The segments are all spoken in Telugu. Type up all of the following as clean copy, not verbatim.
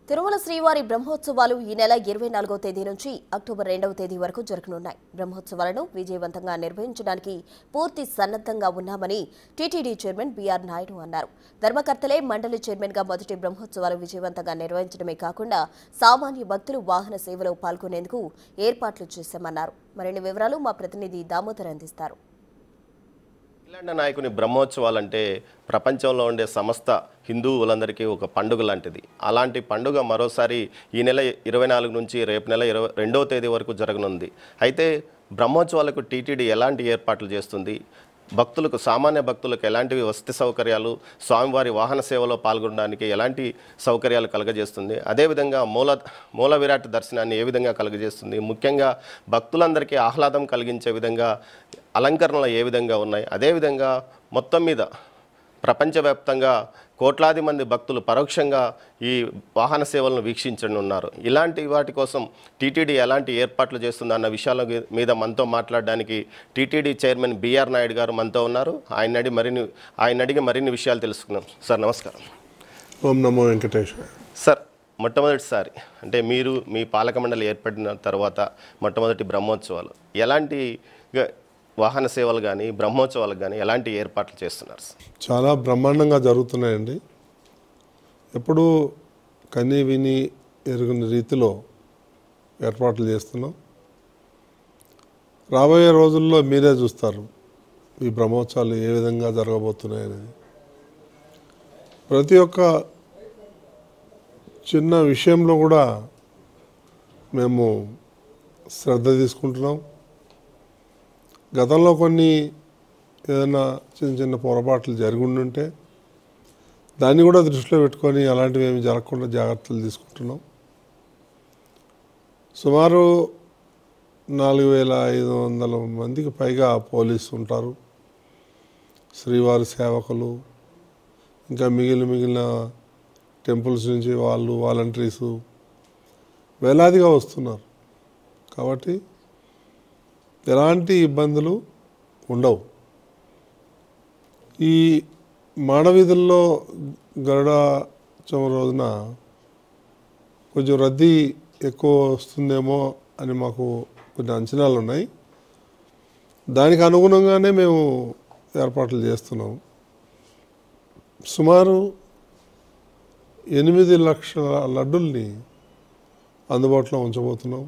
తిరుమల శ్రీవారి బ్రహ్మోత్సవాలు ఈ నెల 24వ తేదీ నుంచి అక్టోబర్ 2వ తేదీ వరకు జరగనున్నాయి. బ్రహ్మోత్సవాలను విజయవంతంగా నిర్వహించడానికి పూర్తి సన్నద్ధంగా ఉన్నామని టీటీడీ చైర్మన్ బీఆర్ నాయుడు అన్నారు. ధర్మకర్తలే మండలి చైర్మన్గా మొదటి బ్రహ్మోత్సవాలు విజయవంతంగా నిర్వహించడమే కాకుండా సామాన్య భక్తులు వాహన సేవలో పాల్గొనేందుకు ఏర్పాట్లు చేశామన్నారు. మరిన్ని వివరాలు మా ప్రతినిధి దామోదర్ అందిస్తారు. అఖిలాండ నాయకుని బ్రహ్మోత్సవాలంటే ప్రపంచంలో ఉండే సమస్త హిందువులందరికీ ఒక పండుగ లాంటిది. అలాంటి పండుగ మరోసారి ఈ నెల 24 నుంచి రేపు నెల 22వ తేదీ వరకు జరగనుంది. అయితే బ్రహ్మోత్సవాలకు టీటీడీ ఎలాంటి ఏర్పాట్లు చేస్తుంది, భక్తులకు సామాన్య భక్తులకు ఎలాంటి వసతి సౌకర్యాలు, స్వామివారి వాహన సేవలో పాల్గొనడానికి ఎలాంటి సౌకర్యాలు కలుగజేస్తుంది, అదేవిధంగా మూల విరాట్ దర్శనాన్ని ఏ విధంగా కలుగజేస్తుంది, ముఖ్యంగా భక్తులందరికీ ఆహ్లాదం కలిగించే విధంగా అలంకరణలు ఏ విధంగా ఉన్నాయి, అదేవిధంగా మొత్తం మీద ప్రపంచవ్యాప్తంగా కోట్లాది మంది భక్తులు పరోక్షంగా ఈ వాహన సేవలను వీక్షించనున్నారు. ఇలాంటి వాటి కోసం టీటీడీ ఎలాంటి ఏర్పాట్లు చేస్తుందన్న విషయాల మీద మనతో మాట్లాడడానికి టీటీడీ చైర్మన్ బీఆర్ నాయుడు గారు మనతో ఉన్నారు. ఆయన అడిగి మరిన్ని విషయాలు తెలుసుకున్నాం. సార్ నమస్కారం. ఓం నమో వెంకటేశ్వర. సార్, మొట్టమొదటిసారి అంటే మీరు మీ పాలక మండలి ఏర్పడిన తర్వాత మొట్టమొదటి బ్రహ్మోత్సవాలు ఎలాంటి వాహన సేవలు కానీ బ్రహ్మోత్సవాలకు కానీ ఎలాంటి ఏర్పాట్లు చేస్తున్నారు? చాలా బ్రహ్మాండంగా జరుగుతున్నాయండి. ఎప్పుడూ కని విని ఎరుగని రీతిలో ఏర్పాట్లు చేస్తున్నాం. రాబోయే రోజుల్లో మీరే చూస్తారు ఈ బ్రహ్మోత్సవాలు ఏ విధంగా జరగబోతున్నాయనేది. ప్రతి ఒక్క చిన్న విషయంలో కూడా మేము శ్రద్ధ తీసుకుంటున్నాం. గతంలో కొన్ని ఏదైనా చిన్న చిన్న పొరపాట్లు జరుగుండుంటే దాన్ని కూడా దృష్టిలో పెట్టుకొని అలాంటివి ఏమి జరగకుండా జాగ్రత్తలు తీసుకుంటున్నాం. సుమారు 4500 మందికి పైగా పోలీసు ఉంటారు, శ్రీవారి సేవకులు, ఇంకా మిగిలిన టెంపుల్స్ నుంచి వాలంటీర్సు వేలాదిగా వస్తున్నారు. కాబట్టి ఎలాంటి ఇబ్బందులు ఉండవు. ఈ మాడవీధుల్లో గరుడోత్సవం రోజున కొంచెం రద్దీ ఎక్కువ వస్తుందేమో అని మాకు కొన్ని అంచనాలు ఉన్నాయి. దానికి అనుగుణంగానే మేము ఏర్పాట్లు చేస్తున్నాం. సుమారు 8 లక్షల లడ్డుల్ని అందుబాటులో ఉంచబోతున్నాం.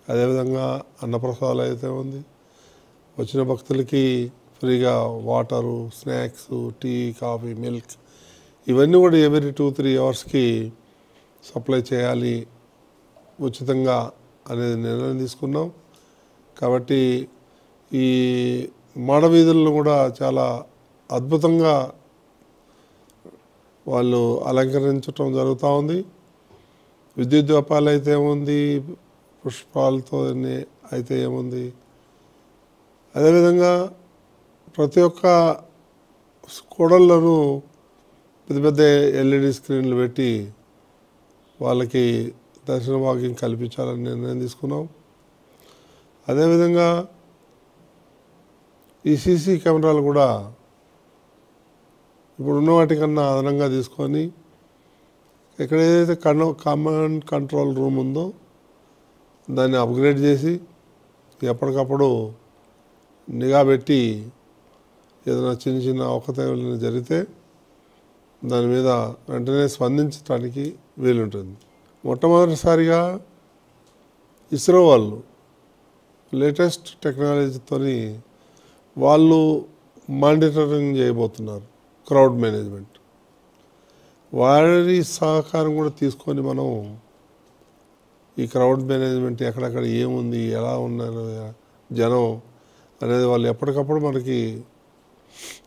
అదేవిధంగా అన్నప్రసాదాలు అయితే ఉంది. వచ్చిన భక్తులకి ఫ్రీగా water, snacks, tea, coffee, milk ఇవన్నీ కూడా ఎవ్రీ 2-3 అవర్స్కి సప్లై చేయాలి ఉచితంగా అనేది నిర్ణయం తీసుకున్నాం. కాబట్టి ఈ మాడవీధులను కూడా చాలా అద్భుతంగా వాళ్ళు అలంకరించడం జరుగుతూ ఉంది. విద్యుత్ దీపాలు అయితే ఏముంది, పుష్పాలతో అయితే ఏముంది. అదేవిధంగా ప్రతి ఒక్క కూడళ్లను పెద్ద ఎల్ఈడి స్క్రీన్లు పెట్టి వాళ్ళకి దర్శన భాగ్యం కల్పించాలని నిర్ణయం తీసుకున్నాం. అదేవిధంగా ఈ సీసీ కెమెరాలు కూడా ఇప్పుడున్న వాటికన్నా అదనంగా తీసుకొని ఇక్కడ ఏదైతే కమాండ్ కంట్రోల్ రూమ్ ఉందో దాన్ని అప్గ్రేడ్ చేసి ఎప్పటికప్పుడు నిఘా పెట్టి ఏదైనా చిన్న అవకతవకలు జరిగితే దాని మీద వెంటనే స్పందించడానికి వీలుంటుంది. మొట్టమొదటిసారిగా ఇస్రో వాళ్ళు లేటెస్ట్ టెక్నాలజీతో వాళ్ళు మానిటరింగ్ చేయబోతున్నారు, క్రౌడ్ మేనేజ్మెంట్. వారి సహకారం కూడా తీసుకొని మనం ఈ క్రౌడ్ మేనేజ్మెంట్ ఎక్కడెక్కడ ఏముంది, ఎలా ఉన్నారు జనం అనేది వాళ్ళు ఎప్పటికప్పుడు మనకి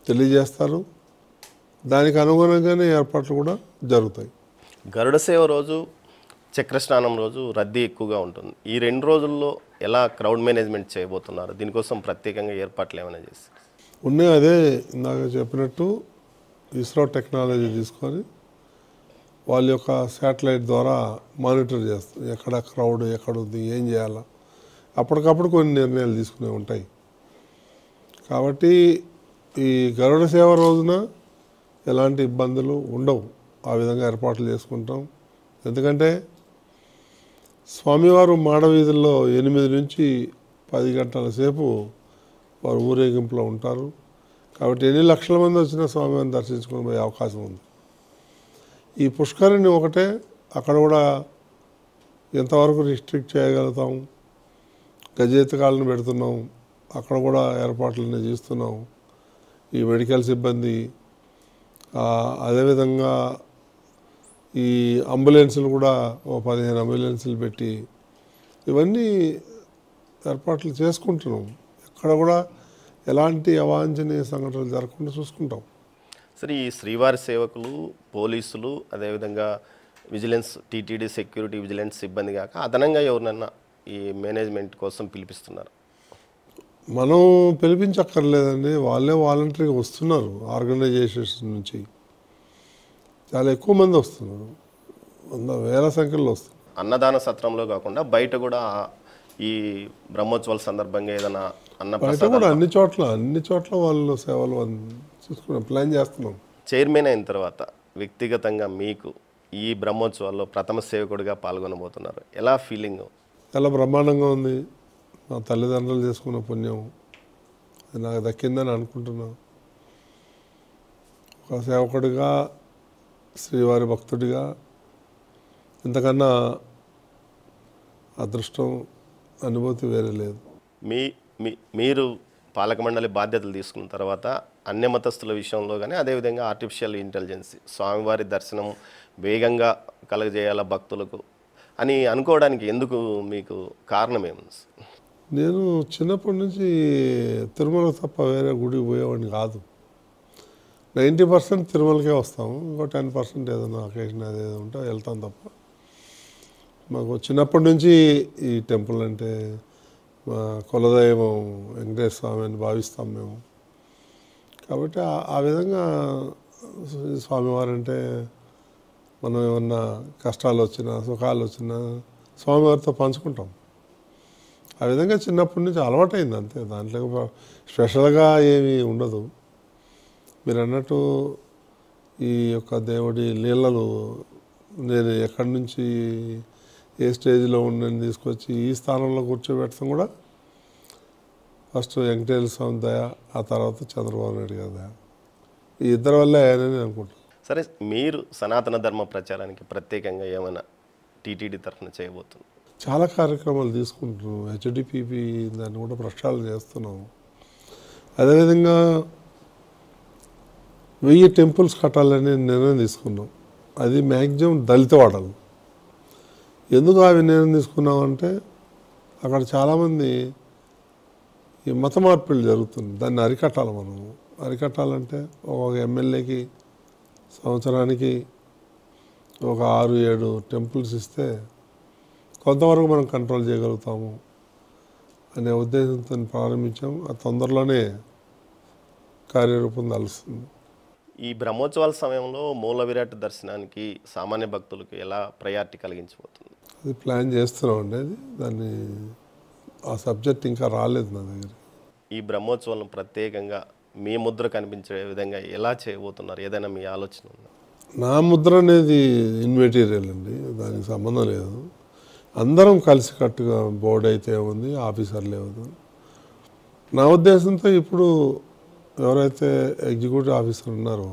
తెలియజేస్తారు. దానికి అనుగుణంగానే ఏర్పాట్లు కూడా జరుగుతాయి. గరుడ సేవ రోజు, చక్రస్నానం రోజు రద్దీ ఎక్కువగా ఉంటుంది. ఈ 2 రోజుల్లో ఎలా క్రౌడ్ మేనేజ్మెంట్ చేయబోతున్నారు? దీనికోసం ప్రత్యేకంగా ఏర్పాట్లు ఏమైనా చేస్తారు? ఉన్నాయి. అదే ఇందాక చెప్పినట్టు ఇస్రో టెక్నాలజీ తీసుకొని వాళ్ళ యొక్క శాటిలైట్ ద్వారా మానిటర్ చేస్తారు. ఎక్కడ క్రౌడ్ ఎక్కడుంది, ఏం చేయాలా, అప్పటికప్పుడు కొన్ని నిర్ణయాలు తీసుకునే ఉంటాయి. కాబట్టి ఈ గరుడ సేవ రోజున ఎలాంటి ఇబ్బందులు ఉండవు. ఆ విధంగా ఏర్పాట్లు చేసుకుంటాం. ఎందుకంటే స్వామివారు మాడవీధుల్లో 8 నుంచి 10 గంటల సేపు వారు ఊరేగింపులో ఉంటారు. కాబట్టి ఎన్ని లక్షల మంది వచ్చినా స్వామివారిని దర్శించుకొని పోయే అవకాశం ఉంది. ఈ పుష్కరిణి ఒకటే, అక్కడ కూడా ఎంతవరకు రిస్ట్రిక్ట్ చేయగలుగుతాం, గజెత్తకాలను పెడుతున్నాం, అక్కడ కూడా ఏర్పాట్లన్నీ చేస్తున్నాం. ఈ మెడికల్ సిబ్బంది, అదేవిధంగా ఈ అంబులెన్సులు కూడా 15 అంబులెన్సులు పెట్టి ఇవన్నీ ఏర్పాట్లు చేసుకుంటున్నాం. ఎక్కడ కూడా ఎలాంటి అవాంఛనీయ సంఘటనలు జరగకుండా చూసుకుంటాం. సరే, ఈ శ్రీవారి సేవకులు, పోలీసులు, అదేవిధంగా విజిలెన్స్, టీటీడీ సెక్యూరిటీ విజిలెన్స్ సిబ్బంది కాక అదనంగా ఎవరినన్నా ఈ మేనేజ్మెంట్ కోసం పిలిపిస్తున్నారు? మనం పిలిపించక్కర్లేదండి, వాళ్ళే వాలంటరీగా వస్తున్నారు. ఆర్గనైజేషన్స్ నుంచి చాలా ఎక్కువ మంది వస్తున్నారు, వేల సంఖ్యలో వస్తున్నారు. అన్నదాన సత్రంలో కాకుండా బయట కూడా ఈ బ్రహ్మోత్సవాల సందర్భంగా ఏదైనా బయట కూడా అన్ని చోట్ల వాళ్ళు సేవలు చూసుకున్నాం, ప్లాన్ చేస్తున్నాం. చైర్మన్ అయిన తర్వాత వ్యక్తిగతంగా మీకు ఈ బ్రహ్మోత్సవాల్లో ప్రథమ సేవకుడిగా పాల్గొనబోతున్నారు, ఎలా ఫీలింగ్? చాలా బ్రహ్మాండంగా ఉంది. మా తల్లిదండ్రులు చేసుకున్న పుణ్యం అది నాకు దక్కిందని అనుకుంటున్నాను. ఒక సేవకుడిగా, శ్రీవారి భక్తుడిగా ఇంతకన్నా అదృష్టం, అనుభూతి వేరే లేదు. మీరు పాలక మండలి బాధ్యతలు తీసుకున్న తర్వాత అన్యమతస్థుల విషయంలో కానీ, అదేవిధంగా ఆర్టిఫిషియల్ ఇంటెలిజెన్స్, స్వామివారి దర్శనం వేగంగా కలగజేయాల భక్తులకు అని అనుకోవడానికి ఎందుకు మీకు కారణం ఏముంది? నేను చిన్నప్పటి నుంచి తిరుమల తప్ప వేరే గుడికి పోయేవాడిని కాదు. 90% తిరుమలకే వస్తాము, ఇంకో 10% ఏదైనా అకేషన్ అదేదో ఉంటే వెళ్తాం తప్ప. మాకు చిన్నప్పటి నుంచి ఈ టెంపుల్ అంటే మా కులదైవం వెంకటేశ్వర స్వామి అని భావిస్తాం మేము. కాబట్టి ఆ విధంగా స్వామివారు అంటే మనం ఏమన్నా కష్టాలు వచ్చినా, సుఖాలు వచ్చినా స్వామివారితో పంచుకుంటాం. ఆ విధంగా చిన్నప్పటి నుంచి అలవాటైంది అంతే, దాంట్లో స్పెషల్గా ఏమీ ఉండదు. మీరు అన్నట్టు ఈ యొక్క దేవుడి లీలలు నేను ఎక్కడి నుంచి ఏ స్టేజ్లో ఉండని తీసుకొచ్చి ఈ స్థానంలో కూర్చోబెట్టడం కూడా ఫస్ట్ వెంకటేశ్వర స్వామి దయ, ఆ తర్వాత చంద్రబాబు నాయుడు గారి దయ, ఈ ఇద్దరి వల్లే అయ్యానని అనుకుంటాను. సరే, మీరు సనాతన ధర్మ ప్రచారానికి ప్రత్యేకంగా ఏమైనా టీటీడీ తరఫున చేయబోతుంది? చాలా కార్యక్రమాలు తీసుకుంటున్నాం. హెచ్డిపిపి దాన్ని కూడా ప్రక్షాళన చేస్తున్నాం. అదేవిధంగా 1000 టెంపుల్స్ కట్టాలని నిర్ణయం తీసుకున్నాం. అది మ్యాక్సిమం దళిత వాడలు. ఎందుకు అవి నిర్ణయం తీసుకున్నామంటే అక్కడ చాలామంది ఈ మత మార్పిడి జరుగుతుంది, దాన్ని అరికట్టాలి. మనం అరికట్టాలంటే ఒక ఎమ్మెల్యేకి సంవత్సరానికి ఒక 6-7 టెంపుల్స్ ఇస్తే కొంతవరకు మనం కంట్రోల్ చేయగలుగుతాము అనే ఉద్దేశంతో ప్రారంభించాము. ఆ తొందరలోనే కార్యరూపం దాలుస్తుంది. ఈ బ్రహ్మోత్సవాల సమయంలో మూల విరాట్ దర్శనానికి సామాన్య భక్తులకు ఎలా ప్రయారిటీ కలిగించబోతుంది? అది ప్లాన్ చేస్తున్నామండి. అది దాన్ని ఆ సబ్జెక్ట్ ఇంకా రాలేదు నా దగ్గర. ఈ బ్రహ్మోత్సవాలను ప్రత్యేకంగా మీ ముద్ర కనిపించే విధంగా ఎలా చేయబోతున్నారు? ఏదైనా మీ ఆలోచన ఉందా? నా ముద్ర అనేది ఇన్మెటీరియల్ అండి, దానికి సంబంధం లేదు. అందరం కలిసికట్టుగా బోర్డు అయితే ఉంది, ఆఫీసర్లే ఉంది. నా ఉద్దేశంతో ఇప్పుడు ఎవరైతే ఎగ్జిక్యూటివ్ ఆఫీసర్ ఉన్నారో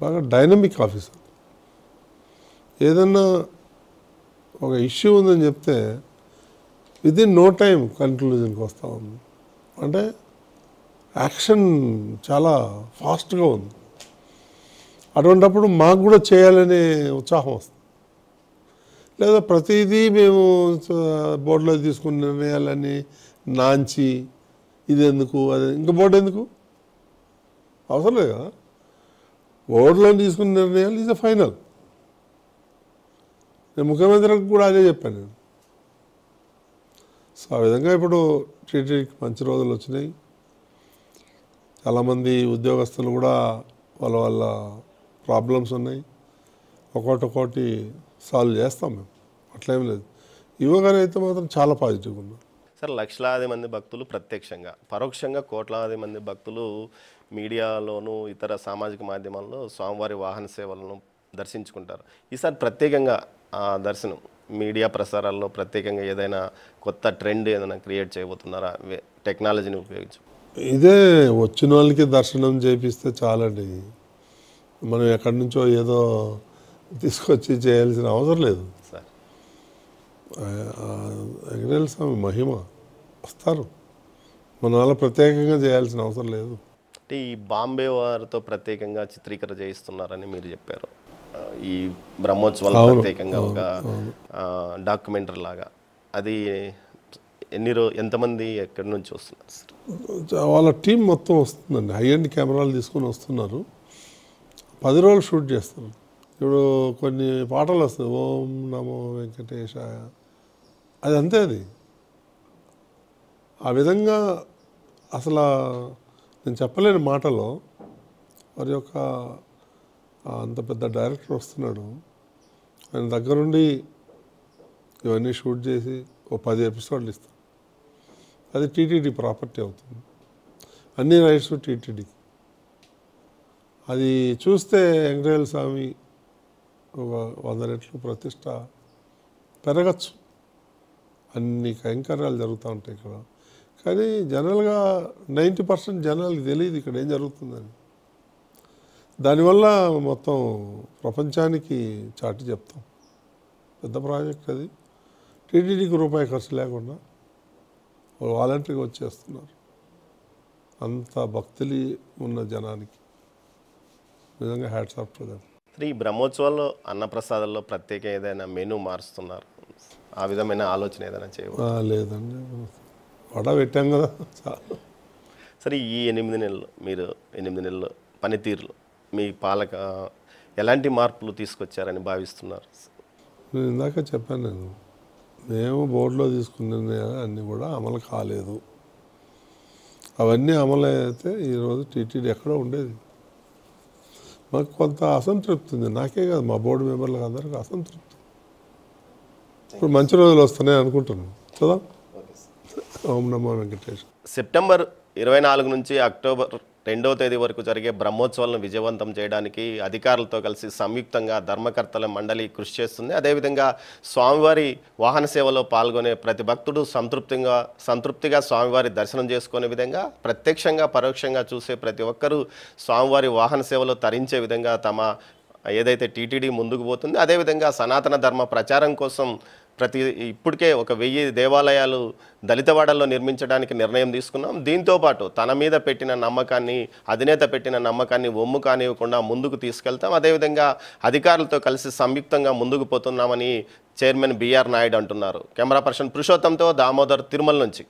బాగా డైనమిక్ ఆఫీసర్, ఏదన్నా ఒక ఇష్యూ ఉందని చెప్తే విదిన్ నో టైం కన్క్లూజన్కి వస్తూ ఉంది. అంటే యాక్షన్ చాలా ఫాస్ట్గా ఉంది. అటువంటిప్పుడు మాకు కూడా చేయాలనే ఉత్సాహం వస్తుంది. లేదా ప్రతిదీ మేము బోర్డులో తీసుకున్న నిర్ణయాలని నాంచి ఇది ఎందుకు, అది ఇంకా బోర్డు ఎందుకు అవసరం లేదు కదా. బోర్డులో తీసుకున్న నిర్ణయాలు ఈజ్ ఫైనల్. నేను ముఖ్యమంత్రికి కూడా అదే చెప్పాను నేను. సో ఆ విధంగా ఇప్పుడు టీటీడీకి మంచి రోజులు వచ్చినాయి. చాలామంది ఉద్యోగస్తులు కూడా వాళ్ళ ప్రాబ్లమ్స్ ఉన్నాయి, ఒక్కొక్కటి సాల్వ్ చేస్తాం మేము, అట్లేం లేదు. యువగారు అయితే మాత్రం చాలా పాజిటివ్గా ఉన్నారు. సార్, లక్షలాది మంది భక్తులు ప్రత్యక్షంగా, పరోక్షంగా కోట్లాది మంది భక్తులు మీడియాలోనూ ఇతర సామాజిక మాధ్యమాల్లో స్వామివారి వాహన సేవలను దర్శించుకుంటారు. ఈసారి ప్రత్యేకంగా ఆ దర్శనం మీడియా ప్రసారాల్లో ప్రత్యేకంగా ఏదైనా కొత్త ట్రెండ్ ఏదైనా క్రియేట్ చేయబోతున్నారా టెక్నాలజీని ఉపయోగించి? ఇదే వచ్చిన వాళ్ళకి దర్శనం చేపిస్తే చాలండి. మనం ఎక్కడి నుంచో ఏదో తీసుకొచ్చి చేయాల్సిన అవసరం లేదు. సార్ వెంకటేశ్వర స్వామి మహిమ వస్తారు, మన వల్ల ప్రత్యేకంగా చేయాల్సిన అవసరం లేదు. అంటే ఈ బాంబే వారితో ప్రత్యేకంగా చిత్రీకరణ చేయిస్తున్నారని మీరు చెప్పారు. ఈ బ్రహ్మోత్సవాలు ప్రత్యేకంగా ఒక డాక్యుమెంటరీ లాగా అది ఎంతమంది ఎక్కడి నుంచి వస్తున్నారు సార్? వాళ్ళ టీం మొత్తం వస్తుందండి. హై ఎండ్ కెమెరాలు తీసుకొని వస్తున్నారు. 10 రోజులు షూట్ చేస్తారు. ఇప్పుడు కొన్ని పాటలు వస్తాయి, ఓం నమో వెంకటేశాయ, అది అంతే. అది ఆ విధంగా అసలు నేను చెప్పలేని మాటలో వారి యొక్క అంత పెద్ద డైరెక్టర్ వస్తున్నాడు, ఆయన దగ్గరుండి ఇవన్నీ షూట్ చేసి ఓ 10 ఎపిసోడ్లు ఇస్తాం. అది టీటీడీ ప్రాపర్టీ అవుతుంది, అన్ని రైట్స్ టీటీడీకి. అది చూస్తే వెంకటేశ్వర స్వామి ఒక 100 రెట్లు ప్రతిష్ట పెరగచ్చు. అన్ని కైంకర్యాలు జరుగుతూ ఉంటాయి ఇక్కడ. కానీ జనరల్గా 90% జనాలకి తెలియదు ఇక్కడ ఏం జరుగుతుందని. దానివల్ల మొత్తం ప్రపంచానికి చాటి చెప్తాం. పెద్ద ప్రాజెక్ట్ అది. టీటీడీకి రూపాయి ఖర్చు లేకుండా వాలంటరీగా వచ్చేస్తున్నారు. అంత భక్తులు ఉన్న జనానికి నిజంగా హ్యాట్స్ ఆఫ్ టు దెమ్. ఈ బ్రహ్మోత్సవాల్లో అన్నప్రసాదాల్లో ప్రత్యేక ఏదైనా మెనూ మారుస్తున్నారు, ఆ విధమైన ఆలోచన ఏదైనా చేయవచ్చు? లేదండి, వడ పెట్టాం కదా చాలా. సరే, ఈ 8 నెలలు మీరు 8 నెలలు పనితీరులో మీ పాలక ఎలాంటి మార్పులు తీసుకొచ్చారని భావిస్తున్నారు? నేను ఇందాక చెప్పాను, మేము బోర్డులో తీసుకున్న అన్నీ కూడా అమలు కాలేదు. అవన్నీ అమలు అయితే ఈరోజు టీటీడీ ఎక్కడో ఉండేది. మాకు కొంత అసంతృప్తి ఉంది, నాకే కాదు మా బోర్డు మెంబర్లకు అందరికీ అసంతృప్తి. ఇప్పుడు మంచి రోజులు వస్తున్నాయి అనుకుంటున్నాను. చూద్దాం. ఓం నమో వెంకటేశ్వర. సెప్టెంబర్ 24 నుంచి అక్టోబర్ 2వ తేదీ వరకు జరిగే బ్రహ్మోత్సవాలను విజయవంతం చేయడానికి అధికారులతో కలిసి సంయుక్తంగా ధర్మకర్తల మండలి కృషి చేస్తుంది. అదేవిధంగా స్వామివారి వాహన సేవలో పాల్గొనే ప్రతి భక్తుడు సంతృప్తిగా స్వామివారి దర్శనం చేసుకునే విధంగా, ప్రత్యక్షంగా పరోక్షంగా చూసే ప్రతి ఒక్కరూ స్వామివారి వాహన సేవలో తరించే విధంగా ఏదైతే టీటీడీ ముందుకు పోతుంది. అదేవిధంగా సనాతన ధర్మ ప్రచారం కోసం ఇప్పటికే ఒక 1000 దేవాలయాలు దళితవాడల్లో నిర్మించడానికి నిర్ణయం తీసుకున్నాం. దీంతోపాటు తన మీద పెట్టిన నమ్మకాన్ని, అధినేత పెట్టిన నమ్మకాన్ని ఒమ్ము కానివ్వకుండా ముందుకు తీసుకెళ్తాం. అదేవిధంగా అధికారులతో కలిసి సంయుక్తంగా ముందుకు పోతున్నామని చైర్మన్ బిఆర్ నాయుడు అంటున్నారు. కెమెరా పర్సన్ పురుషోత్తంతో దామోదర్, తిరుమల నుంచి.